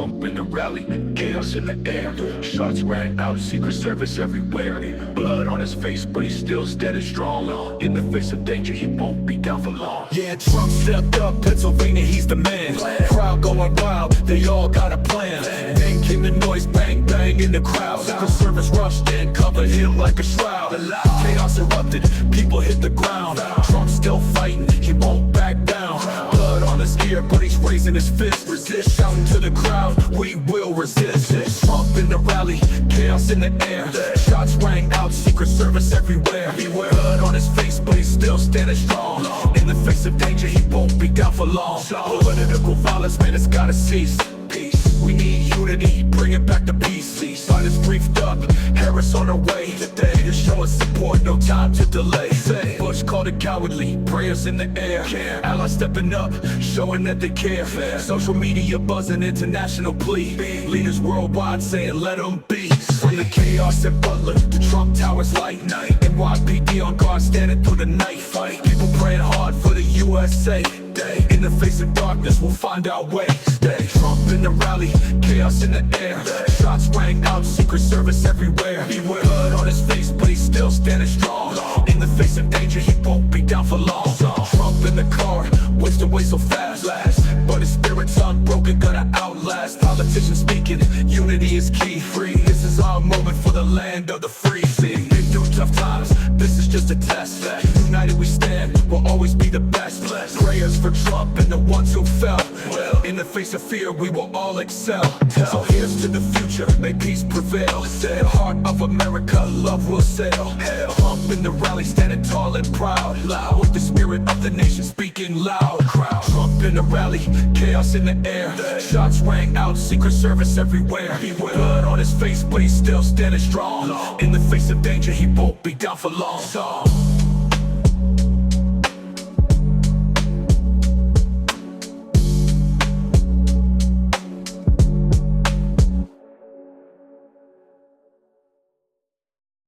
Trump in the rally, chaos in the air. Shots rang out, Secret Service everywhere. Blood on his face, but he's still steady strong. In the face of danger, he won't be down for long. Yeah, Trump stepped up, Pennsylvania, he's the man. Crowd going wild, they all got a plan. Then came the noise, bang, bang in the crowd. Secret Service rushed in, covered him like a shroud. Chaos erupted, people hit the ground. Trump's still fighting, he won't back down. Blood on his ear, but he's raising his fist. Resist, shouting to the crowd, we will resist. Trump in the rally, chaos in the air. Shots rang out, Secret Service everywhere. Blood on his face, but he's still standing strong. In the face of danger, he won't be down for long. Political violence, man, it's gotta cease. We need unity, bring it back to peace. Silence briefed up, Harris on her way today to show us support, no time to delay. Bush called it cowardly, prayers in the air. Allies stepping up, showing that they care. Social media buzzing, international plea. Leaders worldwide saying let them be. From the chaos at Butler to Trump Towers light night. NYPD on guard standing through the night fight. People praying hard for the USA. In the face of darkness, we'll find our way. Trump in the rally, chaos in the air. Shots rang out, Secret Service everywhere. Blood on his face, but he's still standing strong. In the face of danger, he won't be down for long. Trump in the car, wisdom way so fast. But his spirit's unbroken, gonna outlast. Politicians speaking, unity is key. Free, this is our moment for the land of the free. Been through tough times, this is just a test. United we stand, we'll always be the best. Prayers for Trump and the ones who fell. In the face of fear, we will all excel. So here's to the future, may peace prevail. The heart of America, love will sail. Trump in the rally, standing tall and proud. With the spirit of the nation speaking loud. Trump in the rally, chaos in the air. Shots rang out, Secret Service everywhere. Blood on his face, but he's still standing strong. In the face of danger, he won't be down for long.